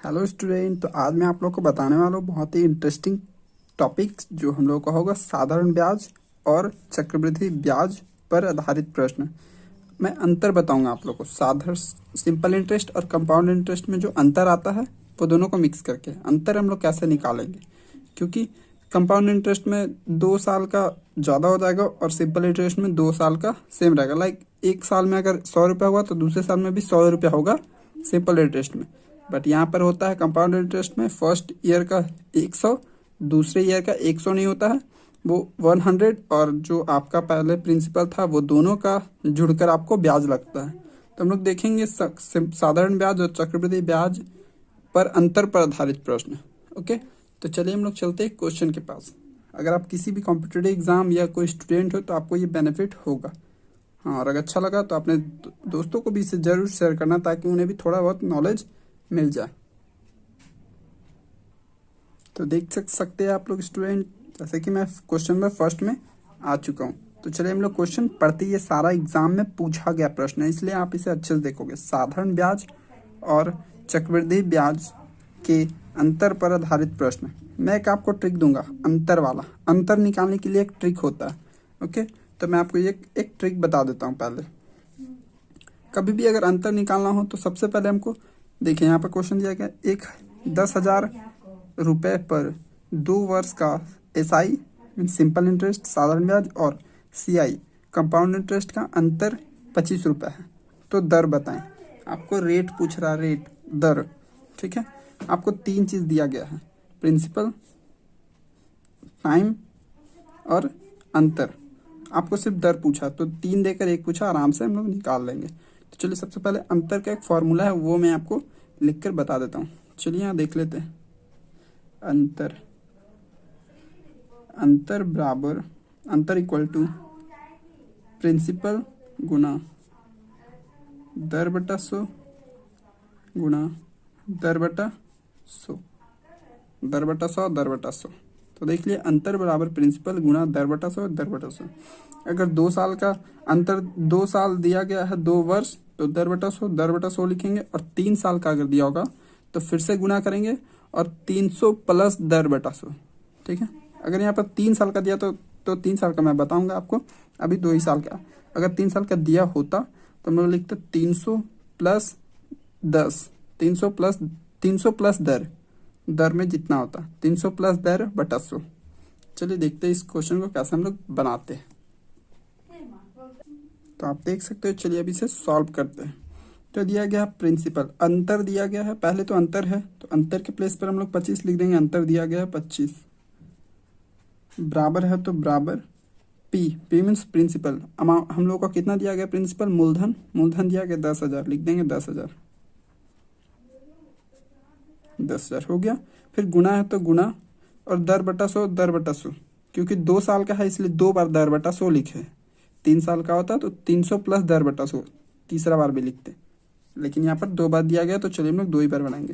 Hello student. तो आज मैं आप लोग को बताने वाला हूँ बहुत ही इंटरेस्टिंग टॉपिक जो हम लोग का होगा साधारण ब्याज और चक्रवृद्धि ब्याज पर आधारित प्रश्न। मैं अंतर बताऊंगा आप लोग को। साधारण सिंपल इंटरेस्ट और कंपाउंड इंटरेस्ट में जो अंतर आता है वो दोनों को मिक्स करके अंतर हम लोग कैसे निकालेंगे, क्योंकि कंपाउंड इंटरेस्ट में 2 साल का ज़्यादा हो जाएगा और सिंपल इंटरेस्ट में 2 साल का सेम रहेगा। लाइक एक साल में अगर 100 रुपया हुआ तो दूसरे साल में भी 100 रुपया होगा सिंपल इंटरेस्ट में। बट यहाँ पर होता है कंपाउंड इंटरेस्ट में फर्स्ट ईयर का 100, दूसरे ईयर का 100 नहीं होता है, वो 100, और जो आपका पहले प्रिंसिपल था वो दोनों का जुड़कर आपको ब्याज लगता है। तो हम लोग देखेंगे साधारण ब्याज और चक्रवृद्धि ब्याज पर अंतर पर आधारित प्रश्न। ओके, तो चलिए हम लोग चलते हैं क्वेश्चन के पास। अगर आप किसी भी कॉम्पिटिटिव एग्जाम या कोई स्टूडेंट हो तो आपको ये बेनिफिट होगा। हाँ, और अगर अच्छा लगा तो अपने दोस्तों को भी इसे जरूर शेयर करना ताकि उन्हें भी थोड़ा बहुत नॉलेज मिल जाए। तो देख सकते हैं आप लोग स्टूडेंट, जैसे कि मैं क्वेश्चन नंबर फर्स्ट में आ चुका हूँ। तो चलिए हम लोग क्वेश्चन पढ़ते। ये सारा एग्जाम में पूछा गया प्रश्न है, इसलिए आप इसे अच्छे से देखोगे। साधारण ब्याज और चक्रवृद्धि ब्याज के अंतर पर आधारित प्रश्न। मैं एक आपको ट्रिक दूंगा अंतर वाला। अंतर निकालने के लिए एक ट्रिक होता है। ओके, तो मैं आपको एक ट्रिक बता देता हूँ। पहले कभी भी अगर अंतर निकालना हो तो सबसे पहले हमको देखिए, यहाँ पर क्वेश्चन दिया गया एक 10,000 रुपये पर 2 वर्ष का SI सिंपल इंटरेस्ट साधारण ब्याज और CI कंपाउंड इंटरेस्ट का अंतर 25 रुपये है। तो दर बताएं। आपको रेट पूछ रहा, रेट दर। ठीक है, आपको 3 चीज़ दिया गया है, प्रिंसिपल, टाइम और अंतर। आपको सिर्फ दर पूछा तो 3 देकर 1 पूछा, आराम से हम लोग निकाल लेंगे। तो चलिए सबसे पहले अंतर का एक फॉर्मूला है वो मैं आपको लिख कर बता देता हूँ। चलिए यहाँ देख लेते हैं। अंतर अंतर बराबर अंतर इक्वल टू प्रिंसिपल गुना दर बटा 100 गुना दर बटा 100, दर बटा 100, दर बटा 100। तो देख लिए अंतर बराबर प्रिंसिपल गुना दर बटा 100, दर बटा 100। अगर 2 साल का अंतर, 2 साल दिया गया है 2 वर्ष, तो दर बटा 100, दर बटा 100 लिखेंगे। और 3 साल का अगर दिया होगा तो फिर से गुना करेंगे और 300 प्लस दर बटा 100। ठीक है, अगर यहाँ पर 3 साल का दिया तो 3 साल का मैं बताऊंगा आपको, अभी 2 ही साल का। अगर 3 साल का दिया होता तो हम लोग लिखते 300 प्लस 10, 300 प्लस दर, दर में जितना होता 300 प्लस दर बटा 100। चलिए देखते हैं इस क्वेश्चन को कैसे हम लोग बनाते हैं। तो आप देख सकते हो, चलिए अभी इसे सॉल्व करते हैं। तो दिया गया प्रिंसिपल, अंतर दिया गया है, पहले तो अंतर है तो अंतर के प्लेस पर हम लोग 25 लिख देंगे। अंतर दिया गया है 25, बराबर है तो बराबर P मीन्स प्रिंसिपल। अमाउंट हम लोग को कितना दिया गया, प्रिंसिपल मूलधन, मूलधन दिया गया 10,000, लिख देंगे 10,000, 10,000 हो गया। फिर गुना है तो गुना और दर बटा 100, दर बटा 100। क्योंकि 2 साल का है इसलिए 2 बार दर बटा 100 लिखे। 3 साल का होता तो 300 प्लस दर बटा 100 तीसरा बार भी लिखते, लेकिन यहाँ पर 2 बार दिया गया तो चलिए हम लोग 2 ही बार बनाएंगे।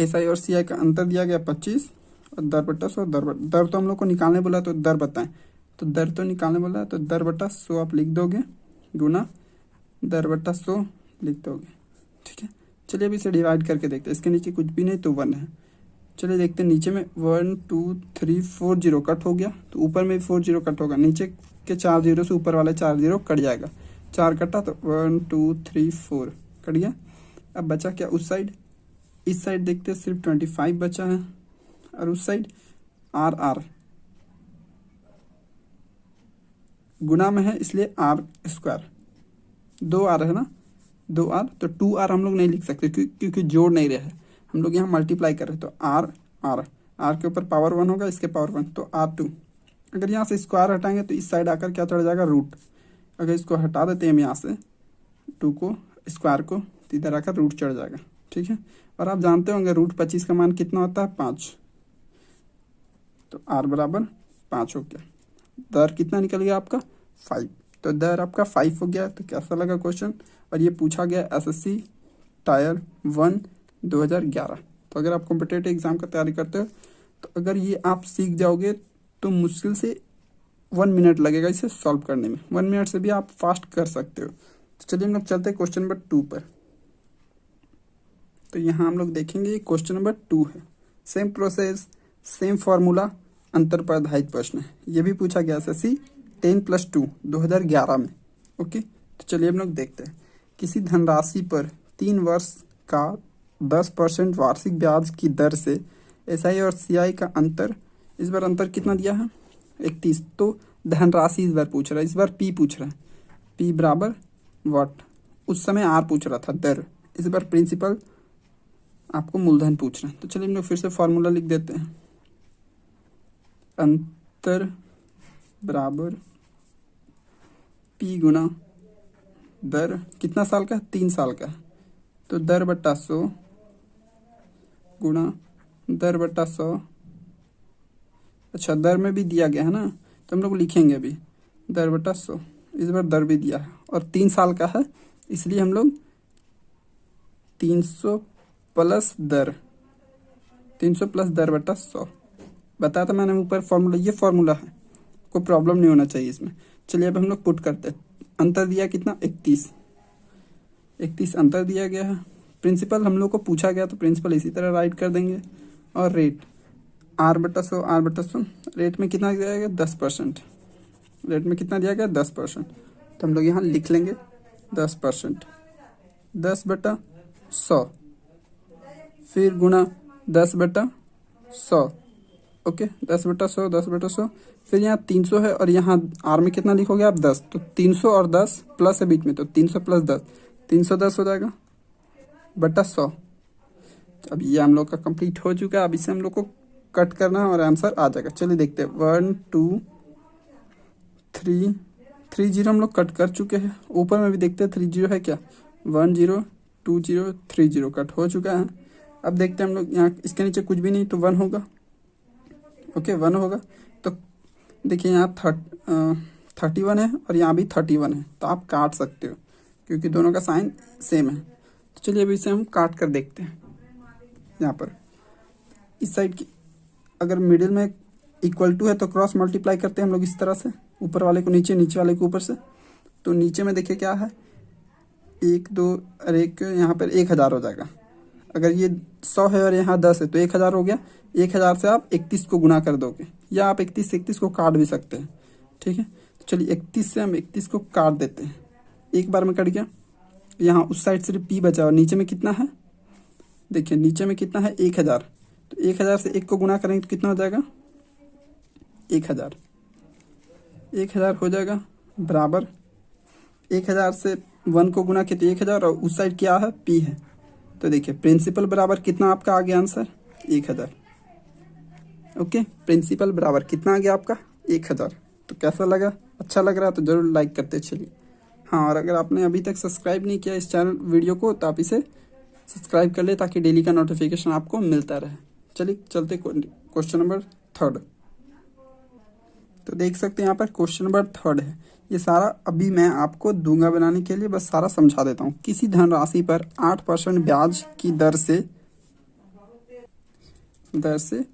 SI और CI का अंतर दिया गया 25 और दर बटा 100, दर तो हम लोग को निकालने बोला तो दर बताएं, तो दर तो निकालने बोला तो दर बटा 100 आप लिख दोगे, गुना दर बटा 100 लिख दोगे। ठीक है, चलिए अभी इसे डिवाइड करके देखते हैं। इसके नीचे कुछ भी नहीं तो 1 है। चलिए देखते हैं, नीचे में 1 2 3 4 जीरो कट हो गया तो ऊपर में भी 4 जीरो कट होगा, नीचे के 4 जीरो से ऊपर वाले 4 जीरो कट जाएगा। 4 कटा तो 1 2 3 4 कट गया। अब बचा क्या उस साइड, इस साइड देखते हैं सिर्फ 25 बचा है, और उस साइड R गुना में है इसलिए R², 2R है ना, 2R, तो 2R हम लोग नहीं लिख सकते क्योंकि जोड़ नहीं रहे हैं, हम लोग यहाँ मल्टीप्लाई कर रहे हैं। तो R के ऊपर पावर 1 होगा, इसके पावर 1 तो R2। अगर यहाँ से स्क्वायर हटाएंगे तो इस साइड आकर क्या चढ़ जाएगा, रूट। अगर इसको हटा देते हैं हम यहाँ से 2 को, स्क्वायर को, तो इधर आकर रूट चढ़ जाएगा। ठीक है, और आप जानते होंगे रूट 25 का मान कितना होता है, 5। तो R बराबर 5 हो गया। दर कितना निकल गया आपका, 5। तो दर आपका 5 हो गया। तो कैसा लगा क्वेश्चन, और ये पूछा गया SSC टायर 1 2011। तो अगर आप कॉम्पिटिटिव एग्जाम का तैयारी करते हो तो अगर ये आप सीख जाओगे तो मुश्किल से 1 मिनट लगेगा इसे सॉल्व करने में। 1 मिनट से भी आप फास्ट कर सकते हो। तो चलिए हम लोग चलते हैं क्वेश्चन नंबर 2 पर। तो यहाँ हम लोग देखेंगे क्वेश्चन नंबर 2 है। सेम प्रोसेस, सेम फॉर्मूला, अंतर पर आधारित प्रश्न है। ये भी पूछा गया एसएससी 10+2 2011 में। ओके, तो चलिए हम लोग देखते हैं। किसी धनराशि पर 3 वर्ष का 10% वार्षिक ब्याज की दर से एसआई और सीआई का अंतर, इस बार अंतर कितना दिया है 31। तो धनराशि इस बार पूछ रहा है, इस बार पी पूछ रहा है। पी बराबर व्हाट, उस समय आर पूछ रहा था दर, इस बार प्रिंसिपल आपको मूलधन पूछ रहे हैं। तो चलिए हम लोग फिर से फॉर्मूला लिख देते हैं। अंतर बराबर पी गुना दर, कितना साल का है 3 साल का है, तो दर बट्टा 100 गुना दर बट्टा 100। अच्छा, दर में भी दिया गया है ना, तो हम लोग लिखेंगे अभी दर बटा 100। इस बार दर भी दिया है और 3 साल का है, इसलिए हम लोग 300 प्लस दर, 300 प्लस दर बटा 100 बताया था मैंने ऊपर फॉर्मूला। ये फॉर्मूला है, कोई प्रॉब्लम नहीं होना चाहिए इसमें। चलिए अब हम लोग पुट करते हैं। अंतर दिया कितना 31 अंतर दिया गया है। प्रिंसिपल हम लोग को पूछा गया तो प्रिंसिपल इसी तरह राइट कर देंगे। और रेट आर बटा 100 रेट में कितना दिया गया 10%। रेट में कितना दिया गया 10%, तो हम लोग यहाँ लिख लेंगे 10%। 10/100 फिर गुना 10/100। ओके, 10/100 फिर यहाँ 300 है और यहाँ आर में कितना लिखोगे आप 10, तो 300 और 10 प्लस है बीच में, तो 300 प्लस 10 310 हो जाएगा बटा 100। अब ये हम लोग का कंप्लीट हो चुका है। अब इसे हम लोग को कट करना है और आंसर आ जाएगा। चलिए देखते हैं 1 2 3 3 0 हम लोग कट कर चुके हैं। ऊपर में भी देखते हैं 3 0 है क्या, 1 0 2 0 3 0 कट हो चुका है। अब देखते हैं हम लोग यहाँ इसके नीचे कुछ भी नहीं तो 1 होगा। ओके 1 होगा, तो देखिए यहाँ 31 है और यहाँ भी 31 है, तो आप काट सकते हो क्योंकि दोनों का साइन सेम है। तो चलिए अभी इसे हम काट कर देखते हैं। यहाँ पर इस साइड की अगर मिडिल में इक्वल टू है तो क्रॉस मल्टीप्लाई करते हैं हम लोग इस तरह से, ऊपर वाले को नीचे, नीचे वाले को ऊपर से। तो नीचे में देखिए क्या है 1 2 और 1, यहाँ पर 1000 हो जाएगा। अगर ये 100 है और यहाँ 10 है तो 1000 हो गया। 1000 से आप 31 को गुना कर दोगे, या आप 31 से 31 को काट भी सकते हैं। ठीक है, तो चलिए 31 से हम 31 को काट देते हैं, एक बार में कट गया। यहाँ उस साइड सिर्फ पी बचा और नीचे में कितना है, देखिए नीचे में कितना है 1000, तो 1000 से 1 को गुना करेंगे तो कितना हो जाएगा 1000 हो जाएगा बराबर 1000 से 1 को गुना किया तो 1000 और उस साइड क्या है पी है। तो देखिए प्रिंसिपल बराबर कितना आपका आ गया आंसर 1000। ओके, प्रिंसिपल बराबर कितना आ गया आपका 1000। तो कैसा लगा, अच्छा लग रहा है तो जरूर लाइक करते चलिए। हाँ, और अगर आपने अभी तक सब्सक्राइब नहीं किया इस चैनल वीडियो को तो आप इसे सब्सक्राइब कर ले ताकि डेली का नोटिफिकेशन आपको मिलता रहे। चलिए चलते क्वेश्चन नंबर 3। तो देख सकते हैं यहाँ पर क्वेश्चन नंबर 3 है। ये सारा अभी मैं आपको दूंगा बनाने के लिए, बस सारा समझा देता हूँ। किसी धनराशि पर 8% ब्याज की दर से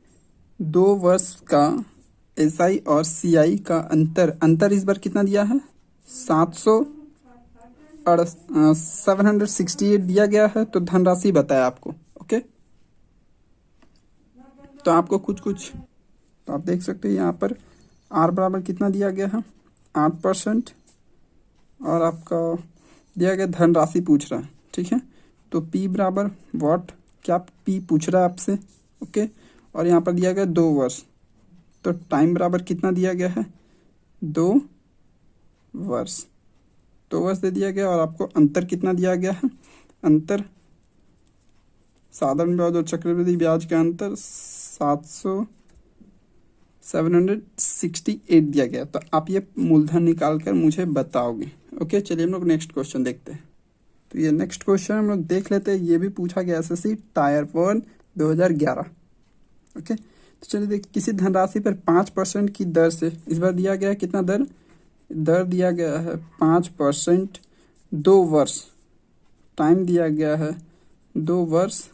2 वर्ष का एसआई और सीआई का अंतर इस बार कितना दिया है 768 दिया गया है। तो धनराशि बताया आपको। ओके, तो आपको कुछ तो आप देख सकते हैं यहाँ पर आर बराबर कितना दिया गया है 8% और आपका दिया गया धनराशि पूछ रहा है। ठीक है, तो पी बराबर व्हाट, क्या पी पूछ रहा है आपसे। ओके, और यहाँ पर दिया गया 2 वर्ष, तो टाइम बराबर कितना दिया गया है 2 वर्ष दे दिया गया। और आपको अंतर कितना दिया गया है, अंतर साधारण ब्याज और चक्रवृद्धि ब्याज का अंतर 768 दिया गया। तो आप ये मूलधन निकाल कर मुझे बताओगे। ओके, चलिए हम लोग नेक्स्ट क्वेश्चन देखते हैं। तो ये नेक्स्ट क्वेश्चन हम लोग देख लेते हैं। ये भी पूछा गया एसएससी टायर 1 2011। ओके, तो चलिए देख, किसी धनराशि पर 5% की दर से, इस बार दिया गया है कितना दर दिया गया है 5%, 2 वर्ष, टाइम दिया गया है 2 वर्ष,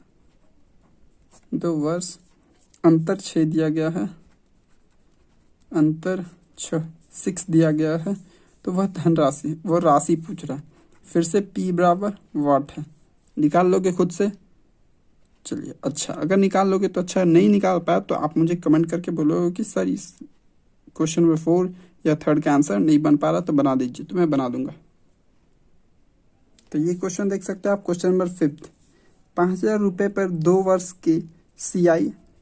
अंतर 6 दिया गया है, अंतर 6 दिया गया है। तो वह धनराशि, वो राशि पूछ रहा है। फिर से पी बराबर व्हाट है, निकाल लोगे खुद से। चलिए अच्छा, अगर निकाल लोगे तो अच्छा, नहीं निकाल पाया तो आप मुझे कमेंट करके बोलोगे कि सर इस क्वेश्चन नंबर 4 या 3 का आंसर नहीं बन पा रहा तो बना दीजिए, तो मैं बना दूंगा। तो ये क्वेश्चन देख सकते हैं आप, क्वेश्चन नंबर 5। 5,000 रुपये पर 2 वर्ष के CI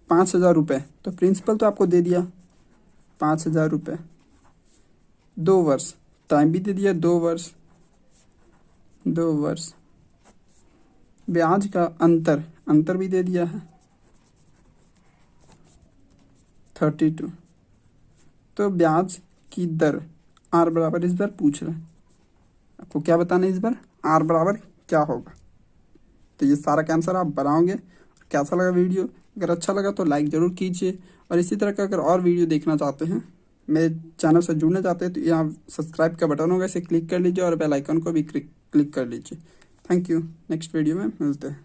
5,000 रुपये, तो प्रिंसिपल तो आपको दे दिया 5,000 रुपये, 2 वर्ष, टाइम भी दे दिया 2 वर्ष, 2 वर्ष, ब्याज का अंतर, अंतर भी दे दिया है 32, तो ब्याज की दर R बराबर इस बार पूछ रहा है, आपको क्या बताना है इस बार, R बराबर क्या होगा। तो ये सारा का आंसर आप बनाओगे। कैसा लगा वीडियो, अगर अच्छा लगा तो लाइक ज़रूर कीजिए, और इसी तरह का अगर और वीडियो देखना चाहते हैं, मेरे चैनल से जुड़ना चाहते हैं, तो यहाँ सब्सक्राइब का बटन होगा, इसे क्लिक कर लीजिए और बेल आइकन को भी क्लिक कर लीजिए। थैंक यू, नेक्स्ट वीडियो में मिलते हैं।